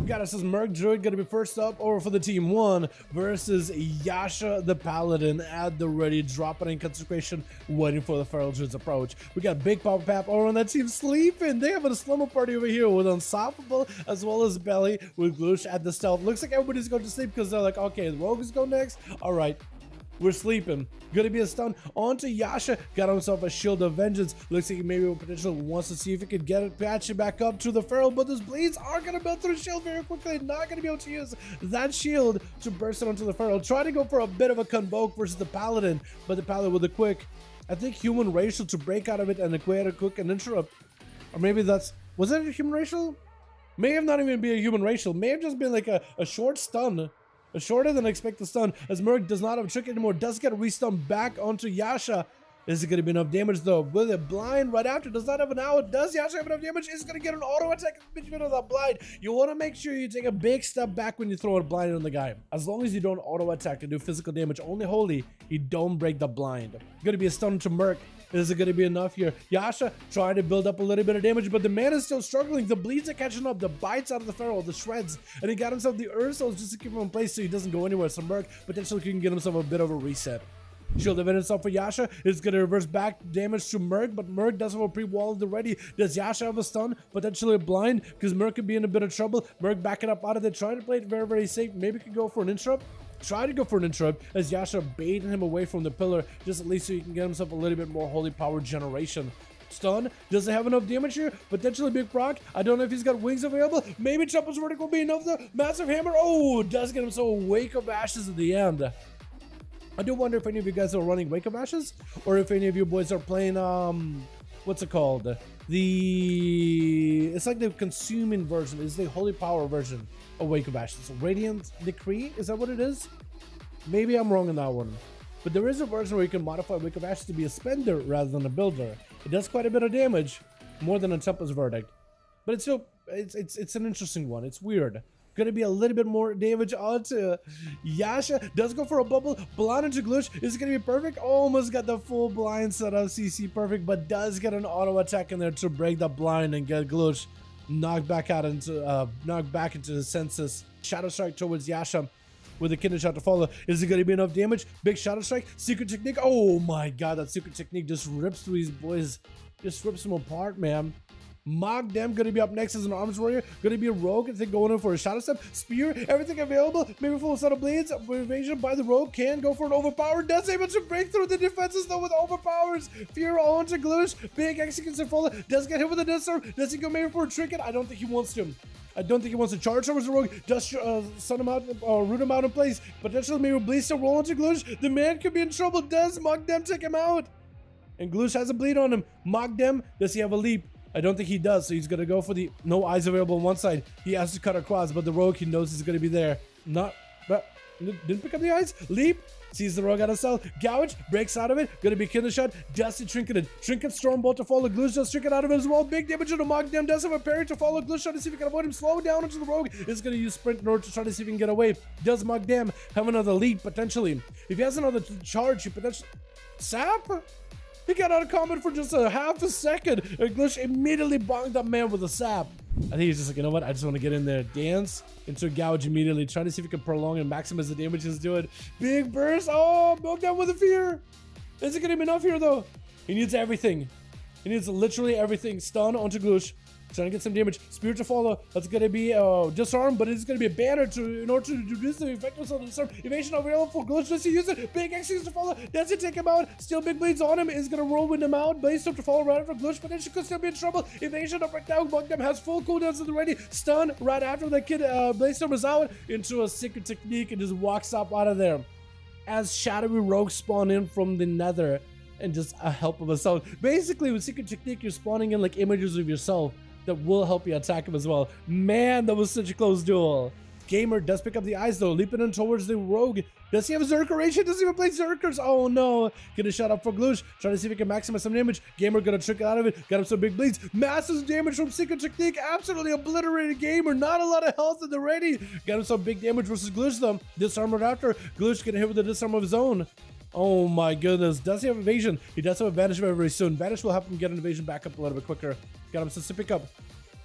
Got us as Merc Druid gonna be first up over for the team 1 versus Yasha the Paladin at the ready, dropping in consecration, waiting for the Feral Druid's approach. We got Big Papa Pap over on that team sleeping. They have a slumber party over here with Unstoppable as well as Belly with Gloosh at the stealth. Looks like everybody's going to sleep because they're like, okay, the Rogue is going next. All right. We're sleeping. Gonna be a stun onto Yasha. Got himself a Shield of Vengeance. Looks like he maybe potentially wants to see if he could get it, patch it back up to the Feral, but those bleeds are gonna build through the shield very quickly. Not gonna be able to use that shield to burst it onto the Feral. Try to go for a bit of a convoke versus the Paladin, but the Paladin with a quick, I think, human racial to break out of it and acquire a quick and interrupt. Or maybe that's, was that a human racial? May have not even been a human racial. May have just been like a short stun. A shorter than expected stun, as Merc does not have a trick anymore, does get a restun back onto Yasha. Is it going to be enough damage though? With a blind right after, does not have an out. Does Yasha have enough damage? Is going to get an auto attack between of that blind. You want to make sure you take a big step back when you throw a blind on the guy. As long as you don't auto attack and do physical damage, only holy, you don't break the blind. Going to be a stun to Merc. Is it going to be enough here? Yasha trying to build up a little bit of damage, but the man is still struggling. The bleeds are catching up. The bites out of the Feral, the shreds. And he got himself the Earth Souls just to keep him in place so he doesn't go anywhere. So Merc potentially can get himself a bit of a reset. Shield of Vengeance up for Yasha. It's going to reverse back damage to Merc, but Merc does have a pre-wall already. Does Yasha have a stun? Potentially a blind, because Merc could be in a bit of trouble. Merc backing up out of there, trying to play it very, very safe. Maybe could go for an interrupt. Try to go for an interrupt as Yasha baiting him away from the pillar, just at least so he can get himself a little bit more holy power generation. Stun. Does it have enough damage here? Potentially big proc. I don't know if he's got wings available. Maybe Chupple's vertical will be enough though. Massive hammer. Oh, does get himself a Wake of Ashes at the end. I do wonder if any of you guys are running Wake of Ashes, or if any of you boys are playing, what's it called? It's like the consuming version. It's the holy power version of Wake of Ashes. Radiant Decree, is that what it is? Maybe I'm wrong on that one. But there is a version where you can modify Wake of Ashes to be a spender rather than a builder. It does quite a bit of damage, more than a Tempest Verdict. But it's still, it's an interesting one. It's weird. Gonna be a little bit more damage onto Yasha. Does go for a bubble. Blind into Gloosh. Is it gonna be perfect? Almost got the full blind setup. CC perfect, but does get an auto attack in there to break the blind and get Gloosh knocked back into his senses. Shadow Strike towards Yasha with a Kidney Shot to follow. Is it gonna be enough damage? Big Shadow Strike. Secret Technique. Oh my god, that Secret Technique just rips through these boys. Just rips them apart, man. Mog Dem gonna be up next as an arms warrior. Gonna be a rogue. I think going in for a shadow step. Spear. Everything available. Maybe full set of blades. Evasion by the rogue. Can go for an overpower. Does able to break through the defenses though with overpowers. Fear onto Gloosh. Big execution follow. Does get hit with a Death Storm. Does he go maybe for a trinket? I don't think he wants to. I don't think he wants to charge towards the rogue. Just stun him out, root him out in place. Potentially maybe bleed still roll into Gloosh. The man could be in trouble. Does Mog Dem take him out? And Gloosh has a bleed on him. Mog Dem. Does he have a leap? I don't think he does, so he's going to go for the no eyes available on one side. He has to cut across, but the rogue, he knows he's going to be there. Didn't pick up the eyes. Leap. Sees the rogue out of cell. Gouge. Breaks out of it. Going to be Kidney Shot. Dusty Trinketed. Trinket Stormbolt to follow. Gloosh does Trinket out of it as well. Big damage to the Mog Dem. Does have a parry to follow. Gloosh trying to see if he can avoid him. Slow down into the rogue. Is going to use Sprint in order to try to see if he can get away. Does Mog Dem have another lead potentially? If he has another charge, he potentially... Sap? He got out of combat for just a half a second, and Gloosh immediately bonked that man with a sap. I think he's just like, you know what? I just want to get in there, dance into a gouge immediately, trying to see if he can prolong and maximize the damage he's doing. Big burst. Oh, broke down with a fear. Is it going to be enough here, though? He needs everything. He needs literally everything. Stun onto Gloosh. Trying to get some damage. Spirit to follow. That's going to be disarm, but it's going to be a banner in order to reduce the effectiveness of the disarm. Evasion available for Gloosh. Does he use it? Big executes to follow. Does he take him out? Still big bleeds on him. Is going to whirlwind him out. Blaze up to follow right after Gloosh, but then she could still be in trouble. Evasion up right now. Mog Dem has full cooldowns at the ready. Stun right after the kid Blaze Storm is out into a Secret Technique and just walks up out of there. As shadowy rogues spawn in from the nether and just a help of himself. Basically, with Secret Technique, you're spawning in like images of yourself that will help you attack him as well. Man, that was such a close duel. Gamer does pick up the eyes though, leaping in towards the rogue. Does he have a Zerkeration? Does he even play Zerkers? Oh no. Gonna shut up for Gloosh. Trying to see if he can maximize some damage. Gamer gonna trick out of it. Got him some big bleeds. Massive damage from Secret Technique. Absolutely obliterated Gamer. Not a lot of health in the ready. Got him some big damage versus Gloosh though. Disarmored after. Gloosh gonna hit with a disarm of his own. Oh my goodness. Does he have evasion? He does have a Vanish very, very soon. Vanish will help him get an evasion back up a little bit quicker. Got him some pick up.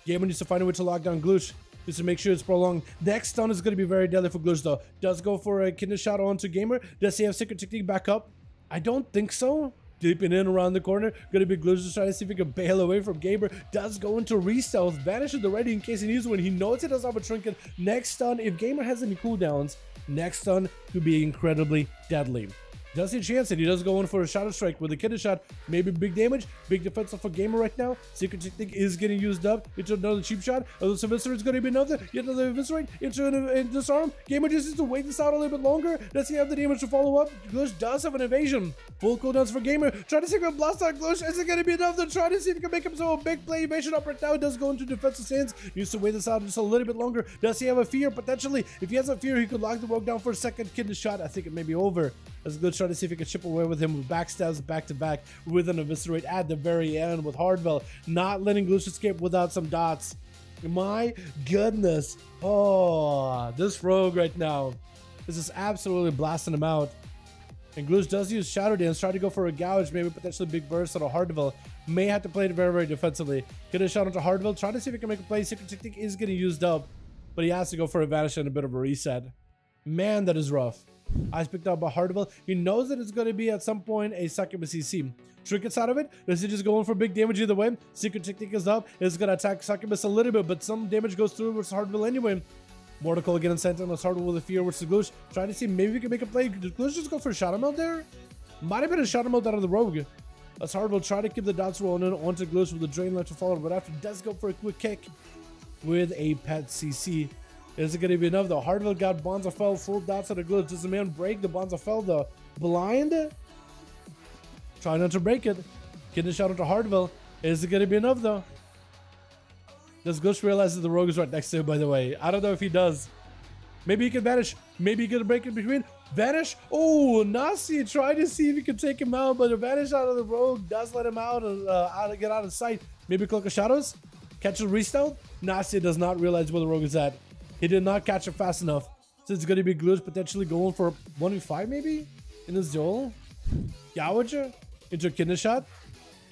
Gamer needs to find a way to lock down Gloosh. just to make sure it's prolonged. Next stun is going to be very deadly for Glitch though. Does go for a kidney shot onto Gamer. Does he have Secret Technique back up? I don't think so. Deeping in around the corner. Going to be Glitch just trying to see if he can bail away from Gamer. Does go into re-stealth. Vanishes already in case he needs one. He knows he does have a trinket. Next stun, if Gamer has any cooldowns, next stun could be incredibly deadly. Does he chance it? He does go in for a Shadow Strike with a kidney shot. Maybe big damage. Big defense for Gamer right now. Secret Technique is getting used up into another cheap shot. This Eviscerate is going to be another. Yet another Eviscerate into an Disarm. Gamer just needs to wait this out a little bit longer. Does he have the damage to follow up? Glitch does have an evasion. Full cooldowns for Gamer. Try to see if he can blast out Glitch. Is it going to be enough to try to see if he can make himself a big play? Evasion up right now. It does go into defensive stance. Needs to wait this out just a little bit longer. Does he have a fear? Potentially. If he has a fear, he could lock the rogue down for a second kidney shot. I think it may be over. As Glitch trying to see if he can chip away with him with backstabs back to back with an Eviscerate at the very end with Hardwell not letting Glitch escape without some dots. My goodness. Oh, this rogue right now. This is absolutely blasting him out. And Glitch does use Shadow Dance, try to go for a gouge, maybe potentially big burst on a Hardwell. May have to play it very, very defensively. Get a shot onto Hardwell, try to see if he can make a play. Secret Technique is getting used up, but he has to go for a vanish and a bit of a reset. Man, that is rough. Eyes picked up by Hardwell. He knows that it's going to be at some point a Succubus CC. Trinkets out of it. Does he just go in for big damage either way? Secret Technique is up. It's going to attack Succubus a little bit, but some damage goes through versus Hardwell anyway. Immortal again in center. Let's Hardwell with a fear versus Glitch. Trying to see maybe we can make a play. Did Glitch just go for a Shadow Melt there? Might have been a Shadow Melt out of the Rogue. Let's Hardwell try to keep the dots rolling in onto Glitch with the Drain Light to follow, but after does go for a quick kick with a pet CC. Is it going to be enough though? Hardwell got Bonds of Fel, full dots at the Glitch. Does the man break the Bonds of Fel though? Blind? Try not to break it. Kidney shot into Hardwell. Is it going to be enough though? Does Glitch realize that the Rogue is right next to him, by the way? I don't know if he does. Maybe he can vanish. Maybe he can break in between. Vanish. Oh, Nasi tried to see if he could take him out, but the vanish out of the Rogue does let him out and get out of sight. Maybe Cloak of Shadows? Catch a restealth? Nasi does not realize where the Rogue is at. He did not catch it fast enough. So it's going to be Glitch potentially going for 1v5 maybe in this duel. Gouger into a kidney shot.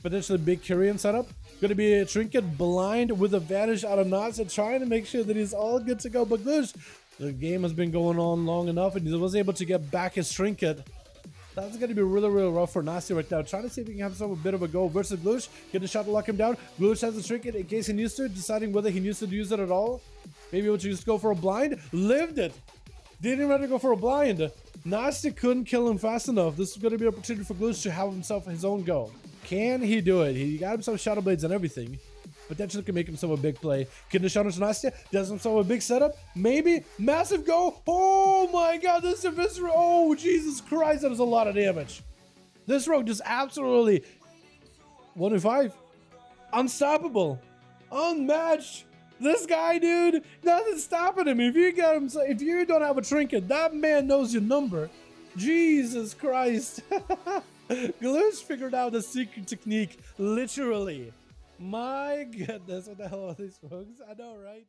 Potentially big Kyrian setup. Going to be a Trinket blind with a vanish out of Nasi, trying to make sure that he's all good to go. But Glitch, the game has been going on long enough and he was able to get back his Trinket. That's going to be really, really rough for Nasi right now. Trying to see if he can have some a bit of a go versus Glitch. Get a shot to lock him down. Glitch has a Trinket in case he needs to, deciding whether he needs to use it at all. Maybe he'll just go for a blind. Lived it. Didn't even have to go for a blind. Nasi couldn't kill him fast enough. This is going to be an opportunity for Glitch to have himself his own go. Can he do it? He got himself Shadow Blades and everything. Potentially can make himself a big play. Kidney shot into Nasi. Does himself a big setup. Maybe. Massive go. Oh my god. This is Eviscerate. Oh, Jesus Christ. That is a lot of damage. This Rogue just absolutely 1v5. Unstoppable. Unmatched. This guy, dude, nothing's stopping him. If you don't have a Trinket, that man knows your number. Jesus Christ. Glitch figured out the secret technique, literally. My goodness, what the hell are these folks? I know, right?